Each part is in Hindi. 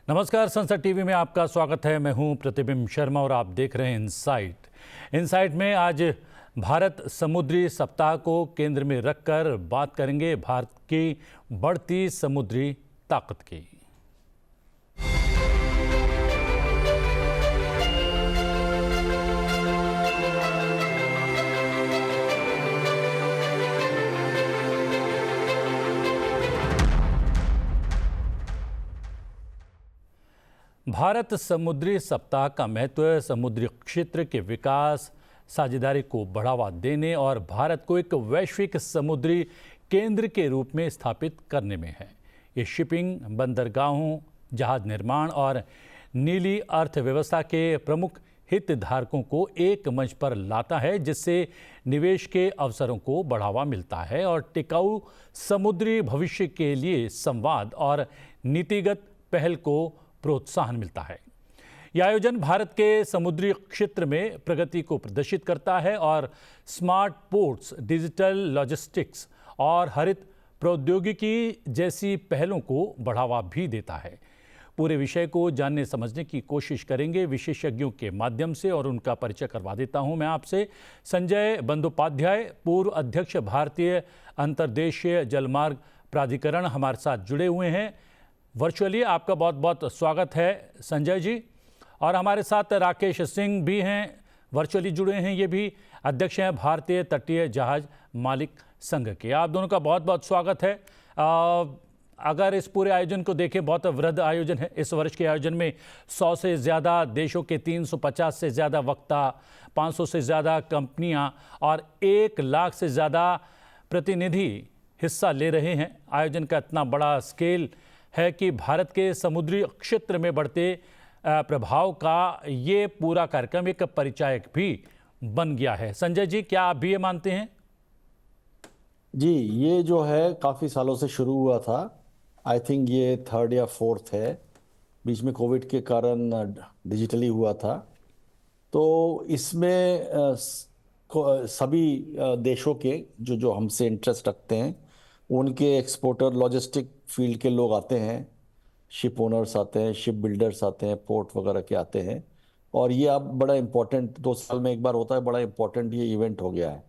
नमस्कार, संसद टीवी में आपका स्वागत है। मैं हूं प्रतिबिंब शर्मा और आप देख रहे हैं इनसाइट में आज भारत समुद्री सप्ताह को केंद्र में रखकर बात करेंगे भारत की बढ़ती समुद्री ताकत की। भारत समुद्री सप्ताह का महत्व समुद्री क्षेत्र के विकास, साझेदारी को बढ़ावा देने और भारत को एक वैश्विक समुद्री केंद्र के रूप में स्थापित करने में है। ये शिपिंग, बंदरगाहों, जहाज निर्माण और नीली अर्थव्यवस्था के प्रमुख हितधारकों को एक मंच पर लाता है, जिससे निवेश के अवसरों को बढ़ावा मिलता है और टिकाऊ समुद्री भविष्य के लिए संवाद और नीतिगत पहल को प्रोत्साहन मिलता है। यह आयोजन भारत के समुद्री क्षेत्र में प्रगति को प्रदर्शित करता है और स्मार्ट पोर्ट्स, डिजिटल लॉजिस्टिक्स और हरित प्रौद्योगिकी जैसी पहलों को बढ़ावा भी देता है। पूरे विषय को जानने समझने की कोशिश करेंगे विशेषज्ञों के माध्यम से और उनका परिचय करवा देता हूं मैं आपसे। संजय बंदोपाध्याय, पूर्व अध्यक्ष भारतीय अंतर्देशीय जलमार्ग प्राधिकरण, हमारे साथ जुड़े हुए हैं वर्चुअली। आपका बहुत बहुत स्वागत है संजय जी। और हमारे साथ राकेश सिंह भी हैं, वर्चुअली जुड़े हैं, ये भी अध्यक्ष हैं भारतीय तटीय जहाज मालिक संघ के। आप दोनों का बहुत बहुत स्वागत है। अगर इस पूरे आयोजन को देखें, बहुत वृहद आयोजन है। इस वर्ष के आयोजन में 100 से ज़्यादा देशों के 350 से ज़्यादा वक्ता, 500 से ज़्यादा कंपनियां और 1 लाख से ज़्यादा प्रतिनिधि हिस्सा ले रहे हैं। आयोजन का इतना बड़ा स्केल है कि भारत के समुद्री क्षेत्र में बढ़ते प्रभाव का ये पूरा कार्यक्रम एक परिचायक भी बन गया है। संजय जी, क्या आप भी ये मानते हैं? जी, ये जो है काफ़ी सालों से शुरू हुआ था। आई थिंक ये 3rd या 4th है। बीच में कोविड के कारण डिजिटली हुआ था। तो इसमें सभी देशों के जो हमसे इंटरेस्ट रखते हैं, उनके एक्सपोर्टर, लॉजिस्टिक फील्ड के लोग आते हैं, शिप ओनर्स आते हैं, शिप बिल्डर्स आते हैं, पोर्ट वगैरह के आते हैं। और ये अब बड़ा इम्पोर्टेंट, 2 साल में एक बार होता है, बड़ा इम्पोर्टेंट ये इवेंट हो गया है।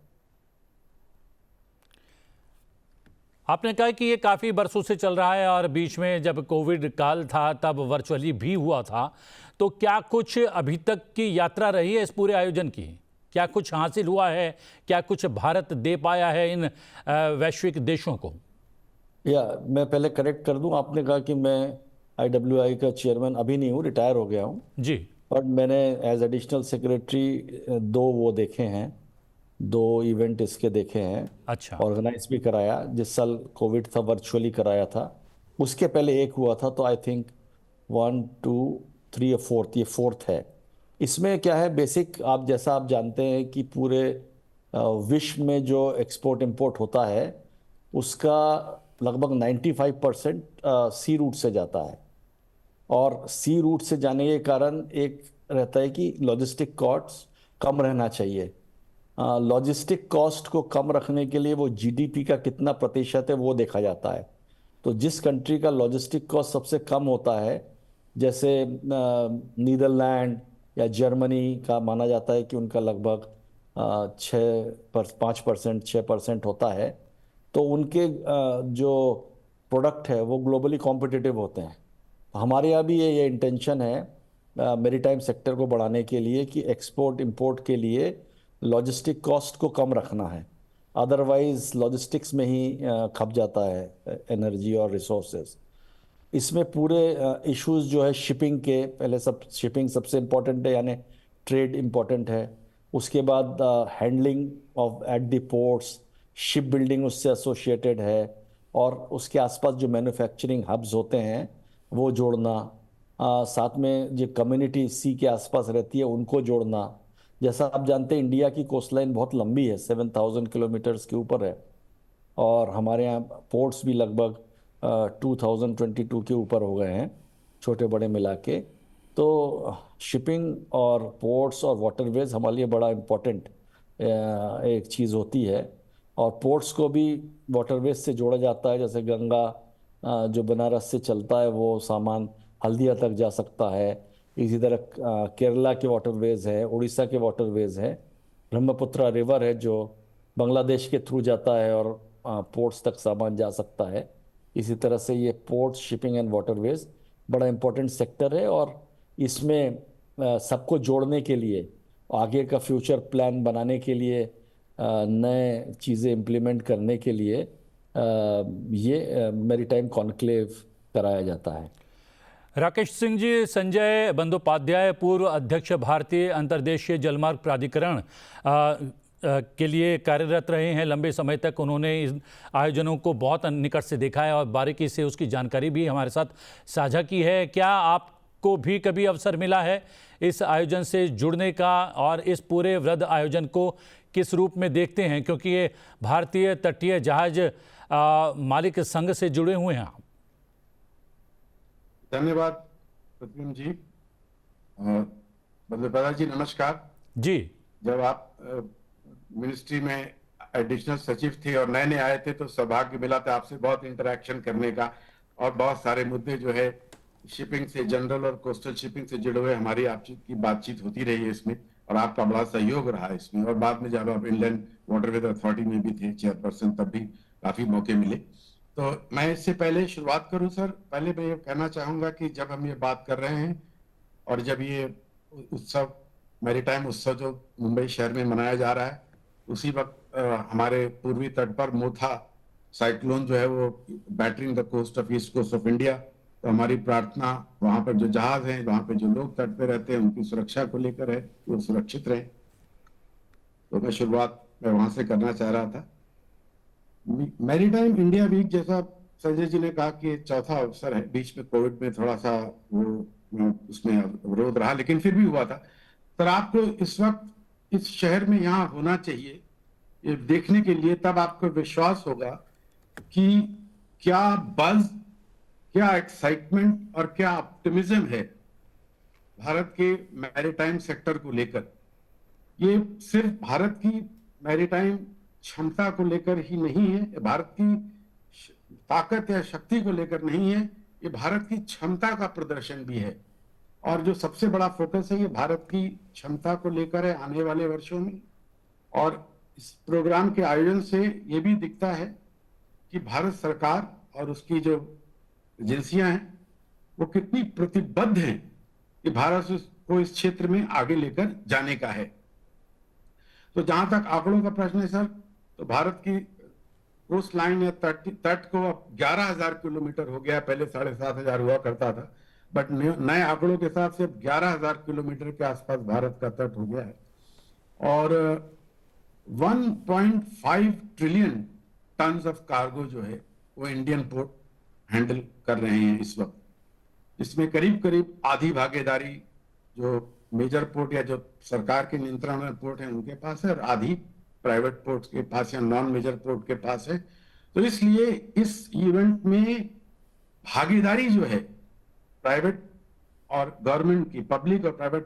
आपने कहा कि ये काफ़ी बरसों से चल रहा है और बीच में जब कोविड काल था तब वर्चुअली भी हुआ था। तो क्या कुछ अभी तक की यात्रा रही है इस पूरे आयोजन की? क्या कुछ हासिल हुआ है? क्या कुछ भारत दे पाया है इन वैश्विक देशों को? मैं पहले करेक्ट कर दूं, आपने कहा कि मैं IWI का चेयरमैन अभी नहीं हूँ, रिटायर हो गया हूँ जी। और मैंने एज एडिशनल सेक्रेटरी 2 वो देखे हैं, 2 इवेंट इसके देखे हैं। अच्छा। ऑर्गेनाइज भी कराया, जिस साल कोविड था वर्चुअली कराया था। उसके पहले एक हुआ था, तो आई थिंक 1 2 3 और 4th, ये 4th है। इसमें क्या है बेसिक, आप जैसा आप जानते हैं कि पूरे विश्व में जो एक्सपोर्ट इंपोर्ट होता है उसका लगभग 95% सी रूट से जाता है। और सी रूट से जाने के कारण एक रहता है कि लॉजिस्टिक कॉस्ट कम रहना चाहिए। लॉजिस्टिक कॉस्ट को कम रखने के लिए वो GDP का कितना प्रतिशत है वो देखा जाता है। तो जिस कंट्री का लॉजिस्टिक कॉस्ट सबसे कम होता है, जैसे नीदरलैंड या जर्मनी का माना जाता है कि उनका लगभग 5% 6% होता है, तो उनके जो प्रोडक्ट है वो ग्लोबली कॉम्पिटिटिव होते हैं। हमारे यहाँ भी ये इंटेंशन है मैरीटाइम सेक्टर को बढ़ाने के लिए कि एक्सपोर्ट इंपोर्ट के लिए लॉजिस्टिक कॉस्ट को कम रखना है। अदरवाइज लॉजिस्टिक्स में ही खप जाता है एनर्जी और रिसोर्सेज। इसमें पूरे इश्यूज जो है शिपिंग के, पहले सब शिपिंग सबसे इम्पोर्टेंट है, यानी ट्रेड इम्पोर्टेंट है। उसके बाद handling of at the ports, ship building उससे एसोसिएटेड है, और उसके आसपास जो मैन्युफैक्चरिंग हब्स होते हैं वो जोड़ना। साथ में जो कम्युनिटी सी के आसपास रहती है उनको जोड़ना। जैसा आप जानते हैं इंडिया की कोस्ट लाइन बहुत लंबी है, 7000 किलोमीटर्स के ऊपर है, और हमारे यहाँ पोर्ट्स भी लगभग 2022 के ऊपर हो गए हैं, छोटे बड़े मिला के। तो शिपिंग और पोर्ट्स और वाटरवेज हमारे लिए बड़ा इम्पोर्टेंट एक चीज़ होती है। और पोर्ट्स को भी वाटरवेज से जोड़ा जाता है, जैसे गंगा जो बनारस से चलता है वो सामान हल्दिया तक जा सकता है। इसी तरह केरला के वाटरवेज है, उड़ीसा के वाटरवेज है, ब्रह्मपुत्रा रिवर है जो बांग्लादेश के थ्रू जाता है और पोर्ट्स तक सामान जा सकता है। इसी तरह से ये पोर्ट शिपिंग एंड वाटरवेज बड़ा इंपॉर्टेंट सेक्टर है, और इसमें सबको जोड़ने के लिए, आगे का फ्यूचर प्लान बनाने के लिए, नए चीज़ें इम्प्लीमेंट करने के लिए ये मैरीटाइम कॉन्क्लेव कराया जाता है। राकेश सिंह जी, संजय बंदोपाध्याय पूर्व अध्यक्ष भारतीय अंतर्देशीय जलमार्ग प्राधिकरण के लिए कार्यरत रहे हैं। लंबे समय तक उन्होंने इन आयोजनों को बहुत निकट से देखा है और बारीकी से उसकी जानकारी भी हमारे साथ साझा की है। क्या आपको भी कभी अवसर मिला है इस आयोजन से जुड़ने का, और इस पूरे वृहद आयोजन को किस रूप में देखते हैं, क्योंकि ये भारतीय तटीय जहाज मालिक संघ से जुड़े हुए हैं? धन्यवाद प्रतिम जी। बंदोपाध्याय जी नमस्कार जी। जब आप मिनिस्ट्री में एडिशनल सचिव थे और नए नए आए थे तो सौभाग्य मिला था आपसे बहुत इंटरेक्शन करने का, और बहुत सारे मुद्दे जो है शिपिंग से, जनरल और कोस्टल शिपिंग से जुड़े हुए हमारी आपकी बातचीत होती रही है इसमें, और आपका बड़ा सहयोग रहा है इसमें। और बाद में जब आप इंडियन वाटरवेज अथॉरिटी में भी थे चेयरपर्सन, तब भी काफी मौके मिले। तो मैं इससे पहले शुरुआत करूं सर, पहले मैं ये कहना चाहूंगा कि जब हम ये बात कर रहे हैं और जब ये उत्सव, मैरीटाइम उत्सव जो मुंबई शहर में मनाया जा रहा है, उसी वक्त हमारे पूर्वी तट पर मोथा साइक्लोन जो है वो battering the coast of east coast of India. तो हमारी प्रार्थना वहां पर जो जहाज हैं, वहां पर जो लोग तट पे रहते हैं, उनकी सुरक्षा को लेकर है, वो सुरक्षित रहे। तो मैं शुरुआत वहां से करना चाह रहा था। मैरीटाइम इंडिया वीक, जैसा संजय जी ने कहा कि चौथा अवसर है, बीच में कोविड में थोड़ा सा वो उसमें अवरोध रहा, लेकिन फिर भी हुआ था। पर आपको इस वक्त इस शहर में यहाँ होना चाहिए ये देखने के लिए, तब आपको विश्वास होगा कि क्या बज़, क्या एक्साइटमेंट और क्या ऑप्टिमिज्म है भारत के मैरीटाइम सेक्टर को लेकर। ये सिर्फ भारत की मैरीटाइम क्षमता को लेकर ही नहीं है, भारत की ताकत या शक्ति को लेकर नहीं है, ये भारत की क्षमता का प्रदर्शन भी है। और जो सबसे बड़ा फोकस है, ये भारत की क्षमता को लेकर है आने वाले वर्षों में। और इस प्रोग्राम के आयोजन से ये भी दिखता है कि भारत सरकार और उसकी जो एजेंसियां हैं वो कितनी प्रतिबद्ध हैं कि भारत को इस क्षेत्र में आगे लेकर जाने का है। तो जहां तक आंकड़ों का प्रश्न है सर, तो भारत की कोस्ट लाइन या तट को अब 11,000 किलोमीटर हो गया। पहले 7,500 हुआ करता था, बट नए आंकड़ों के हिसाब से अब 11,000 किलोमीटर के आसपास भारत का तट हो गया है। और 1.5 ट्रिलियन टन्स ऑफ कार्गो जो है वो इंडियन पोर्ट हैंडल कर रहे हैं इस वक्त। इसमें करीब करीब आधी भागीदारी जो मेजर पोर्ट या जो सरकार के नियंत्रण में पोर्ट है उनके पास है, और आधी प्राइवेट पोर्ट के पास या नॉन मेजर पोर्ट के पास है। तो इसलिए इस इवेंट में भागीदारी जो है प्राइवेट और गवर्नमेंट की, पब्लिक और प्राइवेट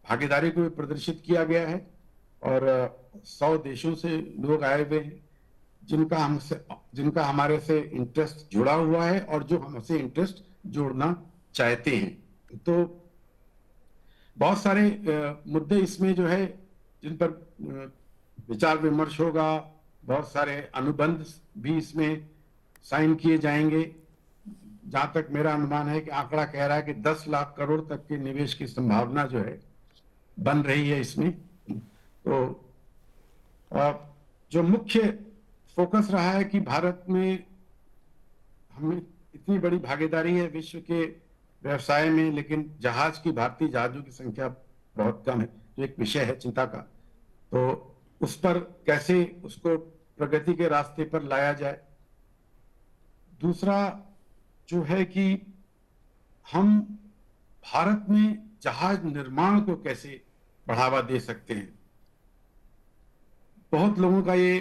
भागीदारी को भी प्रदर्शित किया गया है। और 100 देशों से लोग आए हुए हैं जिनका हमारे से इंटरेस्ट जुड़ा हुआ है और जो हमसे इंटरेस्ट जोड़ना चाहते हैं। तो बहुत सारे मुद्दे इसमें जो है जिन पर विचार विमर्श होगा, बहुत सारे अनुबंध भी इसमें साइन किए जाएंगे। जहां तक मेरा अनुमान है कि आंकड़ा कह रहा है कि 10 लाख करोड़ तक के निवेश की संभावना जो है बन रही है इसमें। तो जो मुख्य फोकस रहा है कि भारत में हमें इतनी बड़ी भागीदारी है विश्व के व्यवसाय में, लेकिन जहाज की, भारतीय जहाजों की संख्या बहुत कम है, जो एक विषय है चिंता का। तो उस पर कैसे उसको प्रगति के रास्ते पर लाया जाए। दूसरा जो है कि हम भारत में जहाज निर्माण को कैसे बढ़ावा दे सकते हैं। बहुत लोगों का ये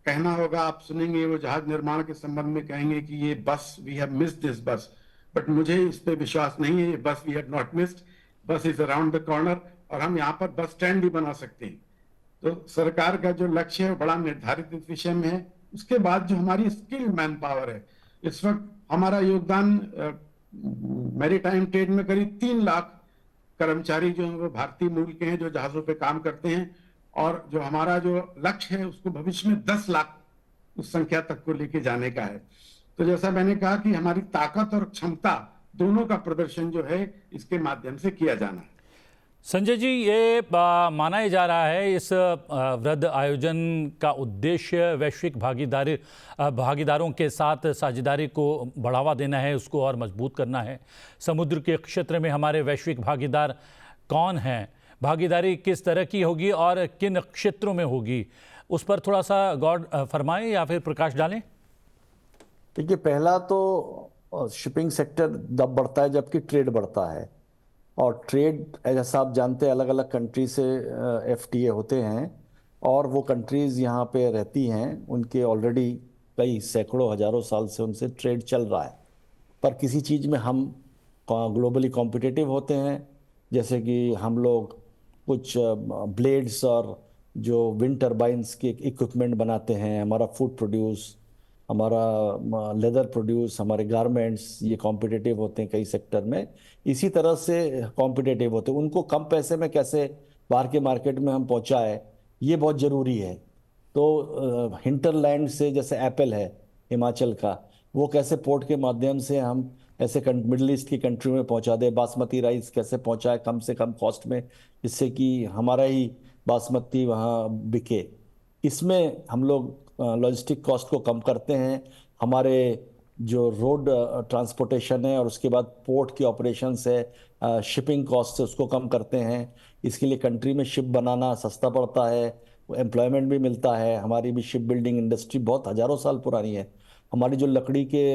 कहना होगा, आप सुनेंगे वो जहाज निर्माण के संबंध में कहेंगे कि ये बस, वी हैव मिस्ड दिस बस, बट मुझे इस पे विश्वास नहीं है। ये बस वी हैव नॉट मिस्ड, बस इज अराउंड द कॉर्नर, और हम यहाँ पर बस स्टैंड भी बना सकते हैं। तो सरकार का जो लक्ष्य है बड़ा निर्धारित इस विषय में है। उसके बाद जो हमारी स्किल मैन पावर है, इस वक्त हमारा योगदान मैरीटाइम ट्रेड में करीब 3 लाख कर्मचारी जो हैं वो भारतीय मूल के हैं, जो जहाजों पे काम करते हैं। और जो हमारा जो लक्ष्य है उसको भविष्य में 10 लाख उस संख्या तक को लेके जाने का है। तो जैसा मैंने कहा कि हमारी ताकत और क्षमता दोनों का प्रदर्शन जो है इसके माध्यम से किया जाना है। संजय जी, ये माना ही जा रहा है इस वृहद आयोजन का उद्देश्य वैश्विक भागीदारों के साथ साझेदारी को बढ़ावा देना है, उसको और मजबूत करना है। समुद्र के क्षेत्र में हमारे वैश्विक भागीदार कौन हैं, भागीदारी किस तरह की होगी और किन क्षेत्रों में होगी, उस पर थोड़ा सा गौर फरमाएं या फिर प्रकाश डालें। देखिए, पहला तो शिपिंग सेक्टर तब बढ़ता है जबकि ट्रेड बढ़ता है। और ट्रेड जैसा आप जानते हैं अलग अलग कंट्री से एफटीए होते हैं और वो कंट्रीज़ यहाँ पे रहती हैं, उनके ऑलरेडी कई सैकड़ों हजारों साल से उनसे ट्रेड चल रहा है। पर किसी चीज़ में हम ग्लोबली कॉम्पिटिटिव होते हैं, जैसे कि हम लोग कुछ ब्लेड्स और जो विंड टर्बाइंस के इक्विपमेंट बनाते हैं, हमारा फूड प्रोड्यूस, हमारा लेदर प्रोड्यूस, हमारे गारमेंट्स, ये कॉम्पिटिटिव होते हैं कई सेक्टर में। इसी तरह से कॉम्पिटिटिव होते हैं, उनको कम पैसे में कैसे बाहर के मार्केट में हम पहुंचाए, ये बहुत ज़रूरी है। तो हिंटरलैंड से जैसे एप्पल है हिमाचल का, वो कैसे पोर्ट के माध्यम से हम ऐसे मिडिल ईस्ट की कंट्री में पहुंचा दे, बासमती राइस कैसे पहुंचाए कम से कम कॉस्ट में, जिससे कि हमारा ही बासमती वहाँ बिके। इसमें हम लोग लॉजिस्टिक कॉस्ट को कम करते हैं। हमारे जो रोड ट्रांसपोर्टेशन है और उसके बाद पोर्ट की ऑपरेशंस है, शिपिंग कॉस्ट है, उसको कम करते हैं। इसके लिए कंट्री में शिप बनाना सस्ता पड़ता है, एम्प्लॉयमेंट भी मिलता है। हमारी भी शिप बिल्डिंग इंडस्ट्री बहुत हज़ारों साल पुरानी है। हमारी जो लकड़ी के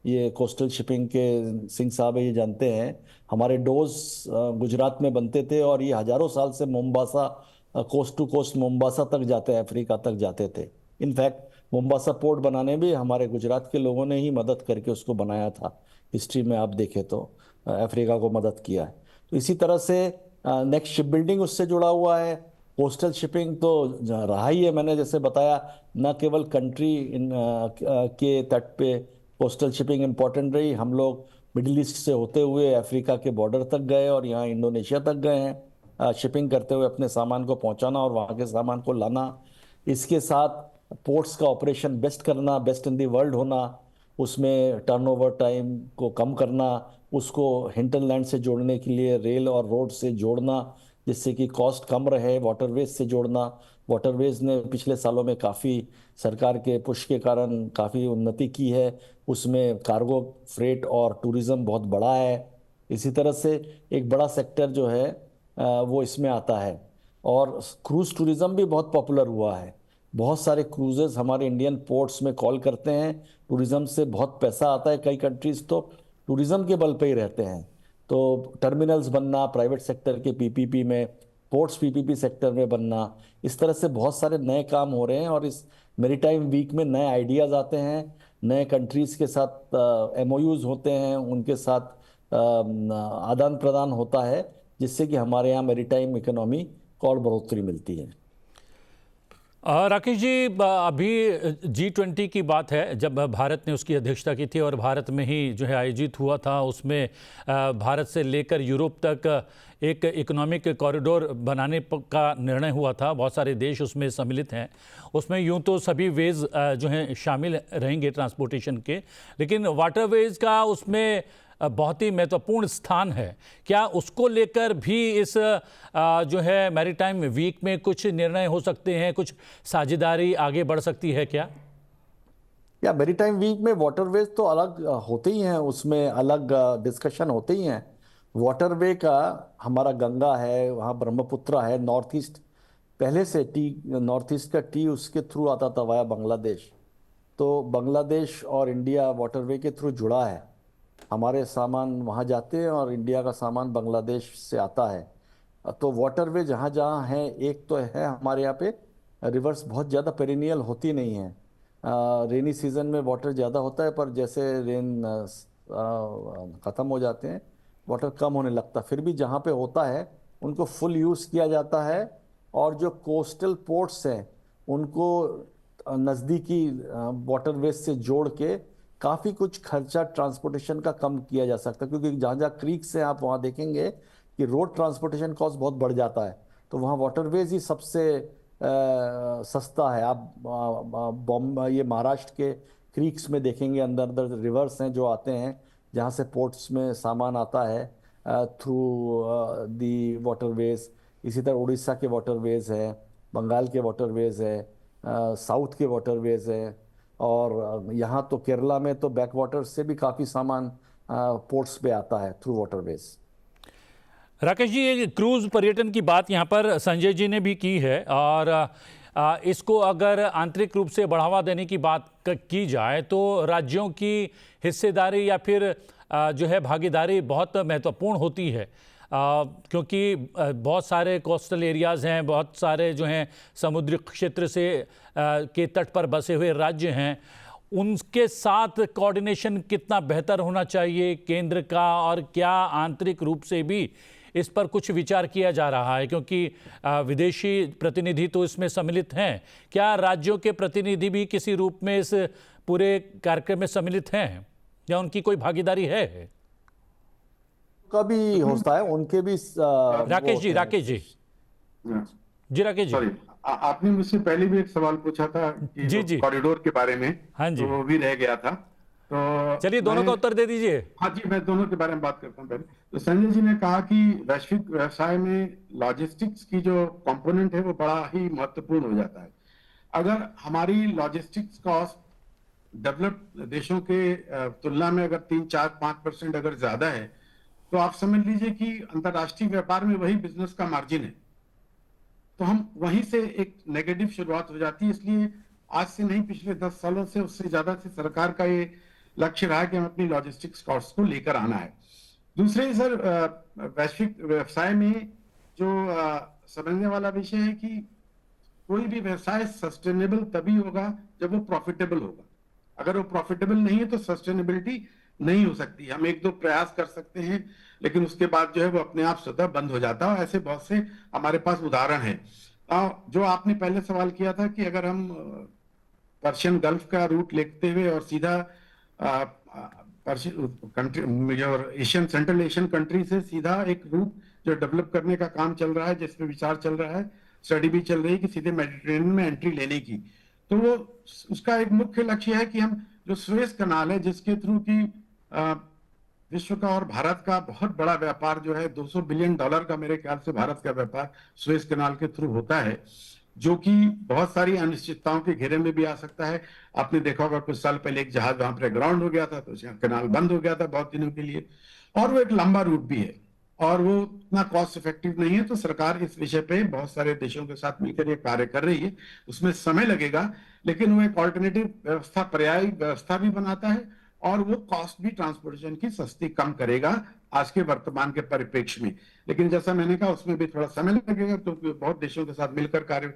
ये कोस्टल शिपिंग के सिंह साहब है, ये जानते हैं, हमारे डोज गुजरात में बनते थे और ये हज़ारों साल से Mombasa, coast to coast Mombasa तक जाते, अफ्रीका तक जाते थे। इनफैक्ट मोम्बासा पोर्ट बनाने में हमारे गुजरात के लोगों ने ही मदद करके उसको बनाया था। हिस्ट्री में आप देखें तो अफ्रीका को मदद किया है। तो इसी तरह से नेक्स्ट शिप बिल्डिंग उससे जुड़ा हुआ है। कोस्टल शिपिंग तो रहा ही है, मैंने जैसे बताया, न केवल कंट्री के तट पे कोस्टल शिपिंग इम्पोर्टेंट रही, हम लोग मिडिल ईस्ट से होते हुए अफ्रीका के बॉर्डर तक गए और यहाँ इंडोनेशिया तक गए हैं, शिपिंग करते हुए अपने सामान को पहुँचाना और वहाँ के सामान को लाना। इसके साथ पोर्ट्स का ऑपरेशन बेस्ट करना, बेस्ट इन दी वर्ल्ड होना, उसमें टर्नओवर टाइम को कम करना, उसको हिंटरलैंड से जोड़ने के लिए रेल और रोड से जोड़ना जिससे कि कॉस्ट कम रहे, वाटरवेज से जोड़ना। वाटरवेज ने पिछले सालों में काफ़ी सरकार के पुश के कारण काफ़ी उन्नति की है, उसमें कार्गो फ्रेट और टूरिज़्म बहुत बड़ा है। इसी तरह से एक बड़ा सेक्टर जो है वो इसमें आता है। और क्रूज़ टूरिज़्म भी बहुत पॉपुलर हुआ है। बहुत सारे क्रूजेस हमारे इंडियन पोर्ट्स में कॉल करते हैं, टूरिज्म से बहुत पैसा आता है। कई कंट्रीज तो टूरिज्म के बल पे ही रहते हैं। तो टर्मिनल्स बनना प्राइवेट सेक्टर के पीपीपी में, पोर्ट्स पीपीपी सेक्टर में बनना, इस तरह से बहुत सारे नए काम हो रहे हैं। और इस मैरीटाइम वीक में नए आइडियाज़ आते हैं, नए कंट्रीज़ के साथ एमओयूज़ होते हैं, उनके साथ आदान प्रदान होता है, जिससे कि हमारे यहाँ मैरीटाइम इकोनॉमी को और बढ़ोतरी मिलती है। राकेश जी, अभी G20 की बात है, जब भारत ने उसकी अध्यक्षता की थी और भारत में ही जो है आयोजित हुआ था, उसमें भारत से लेकर यूरोप तक एक इकोनॉमिक कॉरिडोर बनाने का निर्णय हुआ था। बहुत सारे देश उसमें सम्मिलित हैं। उसमें यूं तो सभी वेज जो हैं शामिल रहेंगे ट्रांसपोर्टेशन के, लेकिन वाटरवेज का उसमें बहुत ही महत्वपूर्ण स्थान है। क्या उसको लेकर भी इस जो है मैरीटाइम वीक में कुछ निर्णय हो सकते हैं, कुछ साझेदारी आगे बढ़ सकती है क्या? या मैरीटाइम वीक में वाटरवेज तो अलग होते ही हैं, उसमें अलग डिस्कशन होते ही हैं। वाटरवे का हमारा गंगा है, वहाँ ब्रह्मपुत्र है, नॉर्थ ईस्ट पहले से नॉर्थ ईस्ट का टी उसके थ्रू आता था वाया बांग्लादेश। तो बांग्लादेश और इंडिया वाटरवे के थ्रू जुड़ा है। हमारे सामान वहाँ जाते हैं और इंडिया का सामान बांग्लादेश से आता है। तो वाटरवे जहाँ जहाँ है, एक तो है हमारे यहाँ पे रिवर्स बहुत ज़्यादा पेरिनियल होती नहीं है। रेनी सीजन में वाटर ज़्यादा होता है, पर जैसे रेन ख़त्म हो जाते हैं वाटर कम होने लगता। फिर भी जहाँ पे होता है उनको फुल यूज़ किया जाता है। और जो कोस्टल पोर्ट्स हैं उनको नज़दीकी वाटरवेज से जोड़ के काफ़ी कुछ खर्चा ट्रांसपोर्टेशन का कम किया जा सकता है, क्योंकि जहाँ जहाँ क्रीक्स हैं आप वहाँ देखेंगे कि रोड ट्रांसपोर्टेशन कॉस्ट बहुत बढ़ जाता है, तो वहाँ वाटरवेज ही सबसे सस्ता है। आप बॉम्बे, ये महाराष्ट्र के क्रीक्स में देखेंगे, अंदर अंदर रिवर्स हैं जो आते हैं, जहाँ से पोर्ट्स में सामान आता है थ्रू दी वाटरवेज। इसी तरह उड़ीसा के वाटरवेज है, बंगाल के वाटरवेज है, साउथ के वाटरवेज है, और यहाँ तो केरला में तो बैक वाटर से भी काफ़ी सामान पोर्ट्स पे आता है थ्रू वाटरवेज। राकेश जी, ये क्रूज पर्यटन की बात यहाँ पर संजय जी ने भी की है, और इसको अगर आंतरिक रूप से बढ़ावा देने की बात की जाए तो राज्यों की हिस्सेदारी या फिर जो है भागीदारी बहुत महत्वपूर्ण होती है, क्योंकि बहुत सारे कोस्टल एरियाज़ हैं, बहुत सारे जो हैं समुद्री क्षेत्र से के तट पर बसे हुए राज्य हैं। उनके साथ कोऑर्डिनेशन कितना बेहतर होना चाहिए केंद्र का, और क्या आंतरिक रूप से भी इस पर कुछ विचार किया जा रहा है, क्योंकि विदेशी प्रतिनिधि तो इसमें सम्मिलित हैं। क्या राज्यों के प्रतिनिधि भी किसी रूप में इस पूरे कार्यक्रम में सम्मिलित हैं, या उनकी कोई भागीदारी है? कभी होता है उनके भी राकेश जी राकेश जी। सॉरी, आपने मुझसे पहले भी एक सवाल पूछा था कि जी कॉरिडोर के बारे में। हाँ जी, तो वो भी रह गया था, तो चलिए दोनों का उत्तर दे दीजिए। हाँ जी, मैं दोनों के बारे में बात करता हूँ पहले। तो संजय जी ने कहा कि वैश्विक व्यवसाय में लॉजिस्टिक्स की जो कंपोनेंट है वो बड़ा ही महत्वपूर्ण हो जाता है। अगर हमारी लॉजिस्टिक्स कॉस्ट डेवलप्ड देशों के तुलना में अगर 3-4-5% अगर ज्यादा है, तो आप समझ लीजिए कि अंतरराष्ट्रीय व्यापार में वही बिजनेस का मार्जिन है। तो हम वहीं से एक नेगेटिव शुरुआत हो जाती है। इसलिए आज से नहीं, पिछले 10 सालों से, उससे ज्यादा से सरकार का ये लक्ष्य रहा है कि हम अपनी लॉजिस्टिक्स कॉस्ट को लेकर आना है। दूसरे सर, वैश्विक व्यवसाय में जो समझने वाला विषय है कि कोई भी व्यवसाय सस्टेनेबल तभी होगा जब वो प्रॉफिटेबल होगा। अगर वो प्रॉफिटेबल नहीं है तो सस्टेनेबिलिटी नहीं हो सकती। हम 1-2 प्रयास कर सकते हैं, लेकिन उसके बाद जो है वो अपने आप स्वतः बंद हो जाता है। ऐसे बहुत से हमारे पास उदाहरण हैं। जो आपने पहले सवाल किया था कि अगर हम पर्शियन गल्फ का रूट लेते हुए और सीधा कंट्री और एशियन, सेंट्रल एशियन कंट्री से सीधा एक रूट जो डेवलप करने का काम चल रहा है, जिसपे विचार चल रहा है, स्टडी भी चल रही है कि सीधे मेडिटेरेनियन में एंट्री लेने की, तो वो उसका एक मुख्य लक्ष्य है कि हम जो सुएज कनाल है, जिसके थ्रू की विश्व का और भारत का बहुत बड़ा व्यापार जो है, $200 बिलियन का मेरे ख्याल से भारत का व्यापार सुएज कनाल के थ्रू होता है, जो कि बहुत सारी अनिश्चितताओं के घेरे में भी आ सकता है। आपने देखा होगा कुछ साल पहले एक जहाज वहां पर ग्राउंड हो गया था, तो कनाल बंद हो गया था बहुत दिनों के लिए, और वो एक लंबा रूट भी है और वो इतना कॉस्ट इफेक्टिव नहीं है। तो सरकार इस विषय पे बहुत सारे देशों के साथ मिलकर ये कार्य कर रही है। उसमें समय लगेगा, लेकिन वो एक ऑल्टरनेटिव व्यवस्था, पर्यायी व्यवस्था भी बनाता है, और वो कॉस्ट भी ट्रांसपोर्टेशन की सस्ती कम करेगा आज के वर्तमान के परिप्रेक्ष्य में। लेकिन जैसा मैंने कहा, उसमें भी थोड़ा समय लगेगा, क्योंकि बहुत देशों के साथ मिलकर कार्य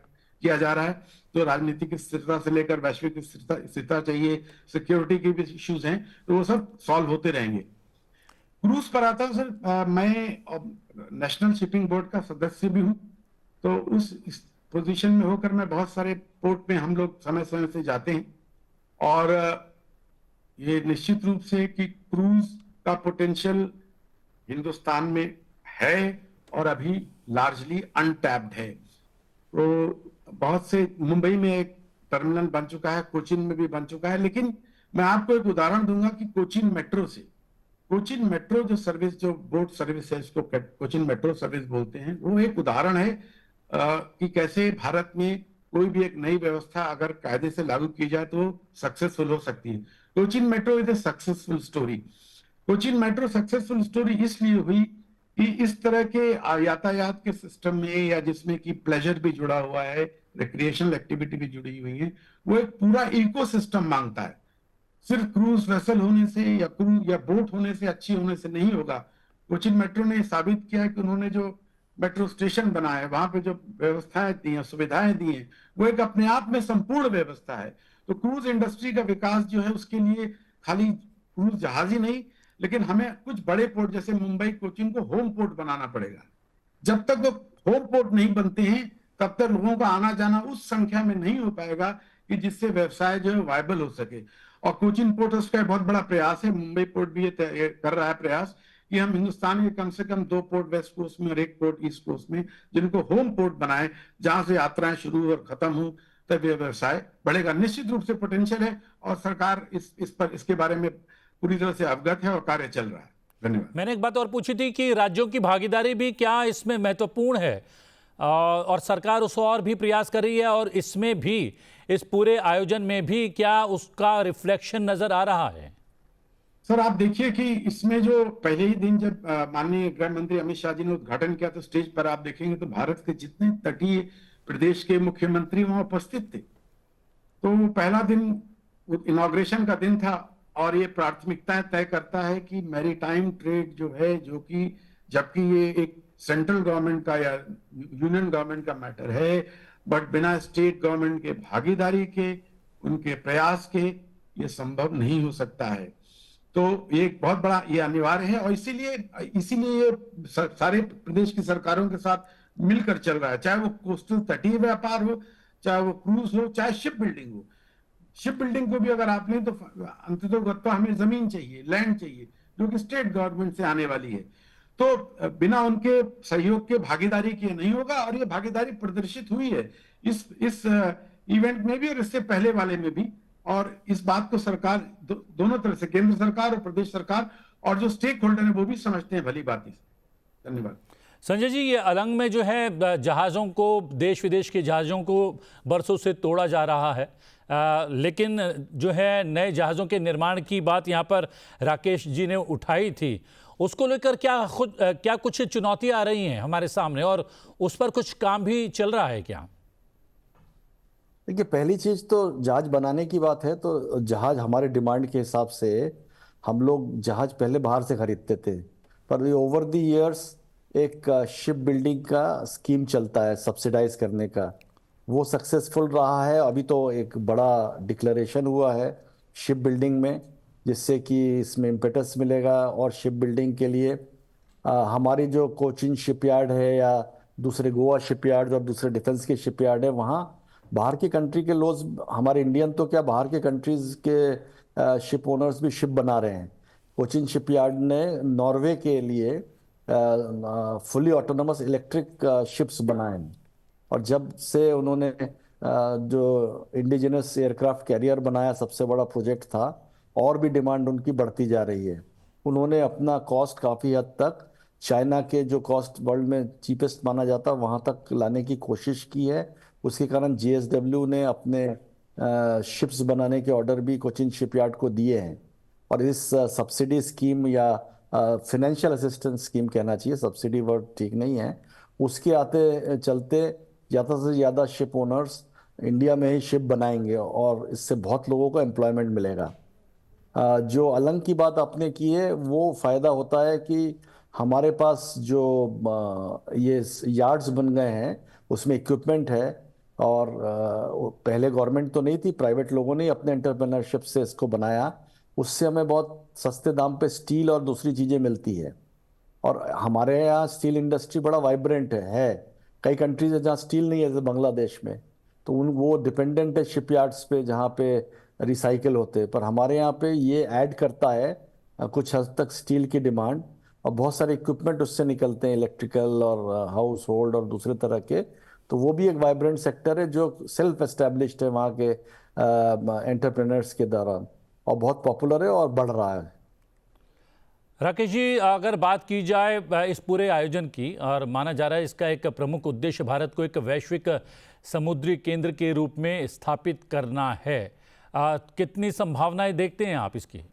किया जा रहा है। तो राजनीतिक स्थिरता से लेकर वैश्विक स्थिरता चाहिए, सिक्योरिटी के भी इश्यूज हैं, तो वो सब सॉल्व होते रहेंगे। क्रूज पर आता हूं सर, मैं नेशनल शिपिंग बोर्ड का सदस्य भी हूं, तो उस पोजीशन में होकर मैं बहुत सारे पोर्ट में हम लोग समय समय से जाते हैं, और ये निश्चित रूप से कि क्रूज का पोटेंशियल हिंदुस्तान में है और अभी लार्जली अनटैप्ड है। तो बहुत से, मुंबई में एक टर्मिनल बन चुका है, कोचीन में भी बन चुका है, लेकिन मैं आपको एक उदाहरण दूंगा कि कोचीन मेट्रो से, कोचीन मेट्रो जो सर्विस, जो बोट सर्विस है, इसको कोचीन मेट्रो सर्विस बोलते हैं, वो एक उदाहरण है कि कैसे भारत में कोई भी एक नई व्यवस्था अगर कायदे से लागू की जाए तो सक्सेसफुल हो सकती है। Cochin metro is a successful story. Cochin metro successful story इसलिए हुई कि इस तरह के यातायात के सिस्टम में, या जिसमें कि प्लेजर भी जुड़ा हुआ है, रिक्रिएशनल एक्टिविटी भी जुड़ी हुई है, वो एक पूरा इकोसिस्टम मांगता है। सिर्फ क्रूज वेसल होने से या क्रूज या बोट होने से, अच्छी होने से नहीं होगा। कोचीन मेट्रो ने साबित किया कि उन्होंने जो मेट्रो स्टेशन बनाए, वहां पे जो व्यवस्थाएं दी हैं, सुविधाएं दी हैं, वो एक अपने आप में संपूर्ण व्यवस्था है। तो क्रूज इंडस्ट्री का विकास जो है, उसके लिए खाली क्रूज जहाज ही नहीं, लेकिन हमें कुछ बड़े पोर्ट जैसे मुंबई, कोचीन को होम पोर्ट बनाना पड़ेगा। जब तक वो होम पोर्ट नहीं बनते हैं, तब तक लोगों का आना जाना उस संख्या में नहीं हो पाएगा कि जिससे व्यवसाय जो है वायबल हो सके। और कोचिन पोर्ट उसका एक बहुत बड़ा प्रयास है, मुंबई पोर्ट भी ये कर रहा है प्रयास कि हम हिंदुस्तान के कम से कम 2 पोर्ट वेस्ट कोस्ट में और 1 पोर्ट ईस्ट कोस्ट में, जिनको होम पोर्ट बनाए, जहां से यात्राएं शुरू और खत्म हो, तब ये व्यवसाय बढ़ेगा। निश्चित रूप से पोटेंशियल है और सरकार इसके बारे में पूरी तरह से अवगत है और कार्य चल रहा है। धन्यवाद। मैंने एक बात और पूछी थी कि राज्यों की भागीदारी भी क्या इसमें महत्वपूर्ण है, और सरकार उस और भी प्रयास कर रही है, और इसमें भी, इस पूरे आयोजन में भी क्या उसका रिफ्लेक्शन नजर आ रहा है? सर आप देखिए कि इसमें जो पहले ही दिन जब माननीय गृह मंत्री अमित शाह जी ने उद्घाटन किया, तो स्टेज पर आप देखेंगे तो भारत के जितने तटीय प्रदेश के मुख्यमंत्री वहां उपस्थित थे। तो पहला दिन इनॉग्रेशन का दिन था और ये प्राथमिकताएं तय करता है कि मैरीटाइम ट्रेड जो है, जो कि जबकि ये एक सेंट्रल गवर्नमेंट का या यूनियन गवर्नमेंट का मैटर है, बट बिना स्टेट गवर्नमेंट के भागीदारी के, उनके प्रयास के, ये संभव नहीं हो सकता है। तो ये एक बहुत बड़ा ये अनिवार्य है और इसीलिए ये सारे प्रदेश की सरकारों के साथ मिलकर चल रहा है, चाहे वो कोस्टल तटीय व्यापार हो, चाहे वो क्रूज हो, चाहे शिप बिल्डिंग हो। शिप बिल्डिंग को भी अगर आप लें तो अंततोगत्वा हमें जमीन चाहिए, लैंड चाहिए, जो कि स्टेट गवर्नमेंट से आने वाली है। तो बिना उनके सहयोग के भागीदारी के नहीं होगा और ये भागीदारी प्रदर्शित हुई है इस इवेंट में भी और इससे पहले वाले में भी। और इस बात को सरकार दोनों तरह से, केंद्र सरकार और प्रदेश सरकार और जो स्टेक होल्डर है, वो भी समझते हैं भली बात से। धन्यवाद। संजय जी, ये अलंग में जो है जहाज़ों को, देश विदेश के जहाज़ों को बरसों से तोड़ा जा रहा है, लेकिन जो है नए जहाज़ों के निर्माण की बात यहाँ पर राकेश जी ने उठाई थी, उसको लेकर क्या कुछ चुनौतियाँ आ रही हैं हमारे सामने, और उस पर कुछ काम भी चल रहा है क्या? देखिए, पहली चीज तो जहाज बनाने की बात है, तो जहाज हमारे डिमांड के हिसाब से हम लोग जहाज पहले बाहर से खरीदते थे, पर ओवर द इयर्स एक शिप बिल्डिंग का स्कीम चलता है सब्सिडाइज करने का, वो सक्सेसफुल रहा है। अभी तो एक बड़ा डिक्लेरेशन हुआ है शिप बिल्डिंग में, जिससे कि इसमें इम्पेटस मिलेगा और शिप बिल्डिंग के लिए हमारी जो कोचिन शिपयार्ड है या दूसरे गोवा शिपयार्ड और दूसरे डिफेंस के शिपयार्ड है, वहाँ बाहर की कंट्री के लोग, हमारे इंडियन तो क्या, बाहर के कंट्रीज के शिप ओनर्स भी शिप बना रहे हैं। कोचिन शिपयार्ड ने नॉर्वे के लिए फुली ऑटोनोमस इलेक्ट्रिक शिप्स बनाए हैं, और जब से उन्होंने जो इंडिजिनस एयरक्राफ्ट कैरियर बनाया, सबसे बड़ा प्रोजेक्ट था, और भी डिमांड उनकी बढ़ती जा रही है। उन्होंने अपना कॉस्ट काफ़ी हद तक चाइना के जो कॉस्ट वर्ल्ड में चीपेस्ट माना जाता वहाँ तक लाने की कोशिश की है। उसके कारण JSW ने अपने शिप्स बनाने के ऑर्डर भी कोचिन शिपयार्ड को दिए हैं। और इस सब्सिडी स्कीम या फाइनेंशियल असिस्टेंस स्कीम कहना चाहिए, सब्सिडी वर्ड ठीक नहीं है, उसके आते चलते ज़्यादा से ज़्यादा शिप ओनर्स इंडिया में ही शिप बनाएंगे और इससे बहुत लोगों को एम्प्लॉयमेंट मिलेगा। जो अलंग की बात आपने की है, वो फ़ायदा होता है कि हमारे पास जो ये यार्ड्स बन गए हैं, उसमें इक्विपमेंट है, और पहले गवर्नमेंट तो नहीं थी, प्राइवेट लोगों ने अपने एंटरप्रेन्योरशिप से इसको बनाया। उससे हमें बहुत सस्ते दाम पे स्टील और दूसरी चीज़ें मिलती है। और हमारे यहाँ स्टील इंडस्ट्री बड़ा वाइब्रेंट है। कई कंट्रीज है जहाँ स्टील नहीं है, जैसे बांग्लादेश में, तो वो डिपेंडेंट है शिपयार्ड्स पे जहाँ पे रिसाइकल होते हैं। पर हमारे यहाँ पे ये ऐड करता है कुछ हद तक स्टील की डिमांड, और बहुत सारे इक्विपमेंट उससे निकलते हैं, इलेक्ट्रिकल और हाउस होल्ड और दूसरे तरह के। तो वो भी एक वाइब्रेंट सेक्टर है जो सेल्फ एस्टेब्लिश्ड है वहाँ के एंटरप्रेन्योर्स के दौरान, और बहुत पॉपुलर है और बढ़ रहा है। राकेश जी, अगर बात की जाए इस पूरे आयोजन की, और माना जा रहा है इसका एक प्रमुख उद्देश्य भारत को एक वैश्विक समुद्री केंद्र के रूप में स्थापित करना है, कितनी संभावनाएं देखते हैं आप इसकी?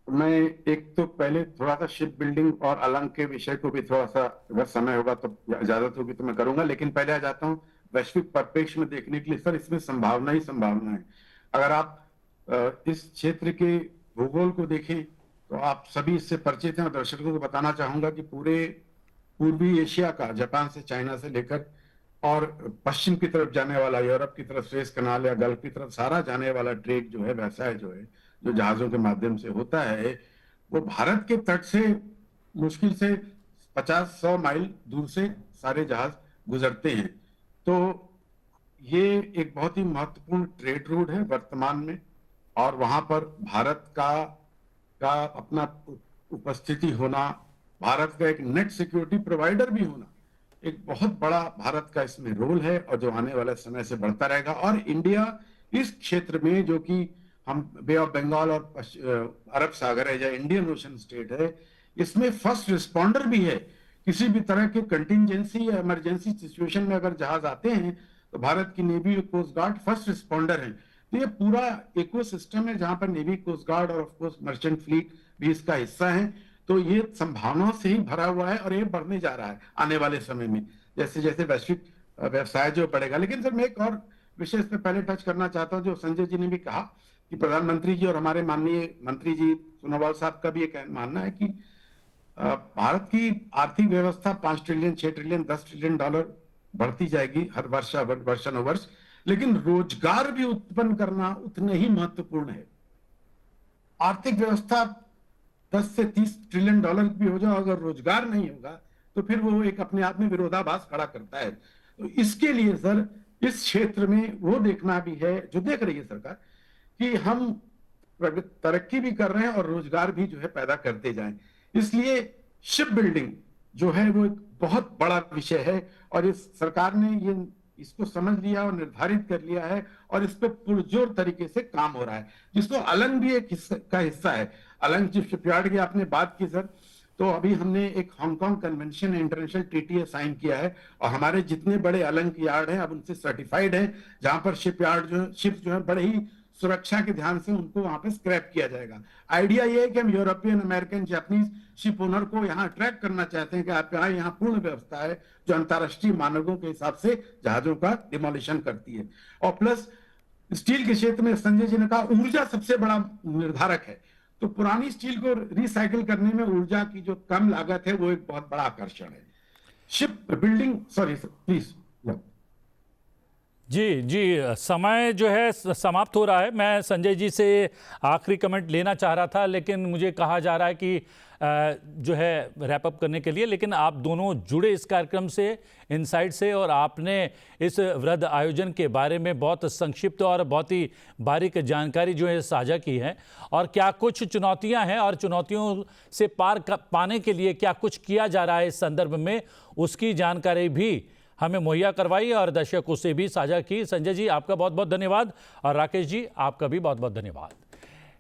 मैं एक तो पहले थोड़ा सा शिप बिल्डिंग और अलंग के विषय को भी थोड़ा सा, अगर समय होगा तो इजाजत होगी तो मैं करूंगा, लेकिन पहले आ जाता हूँ वैश्विक परिप्रेक्ष्य में देखने के लिए। सर, इसमें संभावना ही संभावना है। अगर आप इस क्षेत्र के भूगोल को देखें तो आप सभी इससे परिचित हैं, और दर्शकों को बताना चाहूंगा कि पूरे पूर्वी एशिया का, जापान से, चाइना से लेकर और पश्चिम की तरफ जाने वाला, यूरोप की तरफ सुएज कनाल या गल्फ की तरफ सारा जाने वाला ट्रेड जो है, व्यवसाय जो है, जो जहाजों के माध्यम से होता है, वो भारत के तट से मुश्किल से 50-100 माइल दूर से सारे जहाज गुजरते हैं। तो ये एक बहुत ही महत्वपूर्ण ट्रेड रूट है वर्तमान में, और वहां पर भारत का अपना उपस्थिति होना, भारत का एक नेट सिक्योरिटी प्रोवाइडर भी होना, एक बहुत बड़ा भारत का इसमें रोल है, और जो आने वाले समय से बढ़ता रहेगा। और इंडिया इस क्षेत्र में, जो कि हम बे ऑफ बंगाल और अरब सागर है या इंडियन ओशन स्टेट है, इसमें फर्स्ट रिस्पॉन्डर भी है। किसी भी तरह के कंटिंजेंसी या इमरजेंसी सिचुएशन में अगर जहाज आते हैं तो भारत की नेवी और कोस्ट गार्ड फर्स्ट रिस्पॉन्डर है। तो ये पूरा इकोसिस्टम है जहां पर नेवी, कोस्ट गार्ड और ऑफ कोर्स मर्चेंट फ्लीट भी इसका हिस्सा है। तो ये संभावनाओं से ही भरा हुआ है, और ये बढ़ने जा रहा है आने वाले समय में, जैसे जैसे वैश्विक व्यवसाय जो बढ़ेगा। लेकिन सर, मैं एक और विषय पे पहले टच करना चाहता हूं, जो संजय जी ने भी कहा कि प्रधानमंत्री जी और हमारे माननीय मंत्री जी सोनोवाल साहब का भी एक मानना है कि भारत की आर्थिक व्यवस्था 5 ट्रिलियन, 6 ट्रिलियन, 10 ट्रिलियन डॉलर बढ़ती जाएगी हर वर्षानुवर्ष, लेकिन रोजगार भी उत्पन्न करना उतना ही महत्वपूर्ण है। आर्थिक व्यवस्था 10 से 30 ट्रिलियन डॉलर की भी हो जाए, अगर रोजगार नहीं होगा तो फिर वो एक अपने आप में विरोधाभास खड़ा करता है। तो इसके लिए सर, इस क्षेत्र में वो देखना भी है, जो देख रही है सरकार, कि हम तरक्की भी कर रहे हैं और रोजगार भी जो है पैदा करते जाएं। इसलिए शिप बिल्डिंग जो है वो एक बहुत बड़ा विषय है, और इस सरकार ने इसको समझ लिया और निर्धारित कर लिया है, और इस पे पुरजोर तरीके से काम हो रहा है, जिसको अलंग भी एक हिस्सा है। अलंग जो शिपयार्ड की आपने बात की सर, तो अभी हमने एक Hong Kong convention international TTA sign किया है, और हमारे जितने बड़े अलंग यार्ड हैं अब उनसे सर्टिफाइड है, जहां पर शिपयार्ड शिप्स जो है बड़े ही सुरक्षा के ध्यान से उनको वहां पे स्क्रैप किया जाएगा। आइडिया ये है कि हम European, American, Japanese ship owner को यहाँ अट्रैक्ट करना चाहते हैं कि आप यहाँ पूर्ण व्यवस्था है जो अंतरराष्ट्रीय मानकों के हिसाब से जहाजों का डिमोलिशन करती है। और प्लस स्टील के क्षेत्र में संजय जी ने कहा ऊर्जा सबसे बड़ा निर्धारक है, तो पुरानी स्टील को रिसाइकिल करने में ऊर्जा की जो कम लागत है वो एक बहुत बड़ा आकर्षण है। Ship building, sorry sir please. जी, समय जो है समाप्त हो रहा है। मैं संजय जी से आखिरी कमेंट लेना चाह रहा था, लेकिन मुझे कहा जा रहा है कि जो है रैप अप करने के लिए, लेकिन आप दोनों जुड़े इस कार्यक्रम से, इनसाइट से, और आपने इस वृहद आयोजन के बारे में बहुत संक्षिप्त और बहुत ही बारीक जानकारी जो है साझा की है, और क्या कुछ चुनौतियां हैं और चुनौतियों से पार पाने के लिए क्या कुछ किया जा रहा है इस संदर्भ में, उसकी जानकारी भी हमें मुहैया करवाई और दर्शकों से भी साझा की। संजय जी, आपका बहुत बहुत धन्यवाद, और राकेश जी आपका भी बहुत बहुत धन्यवाद।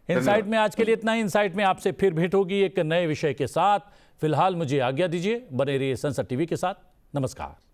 इनसाइट में आज के लिए इतना ही। इनसाइट में आपसे फिर भेंट होगी एक नए विषय के साथ। फिलहाल मुझे आज्ञा दीजिए, बने रहिए संसद टीवी के साथ। नमस्कार।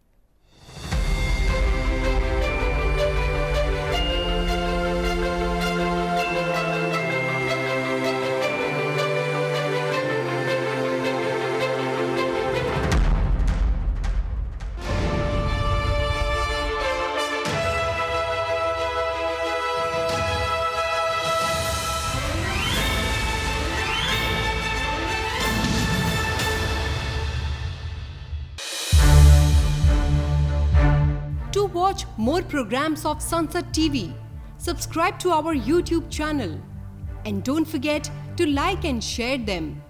To watch more programs of Sansad TV, subscribe to our YouTube channel and don't forget to like and share them.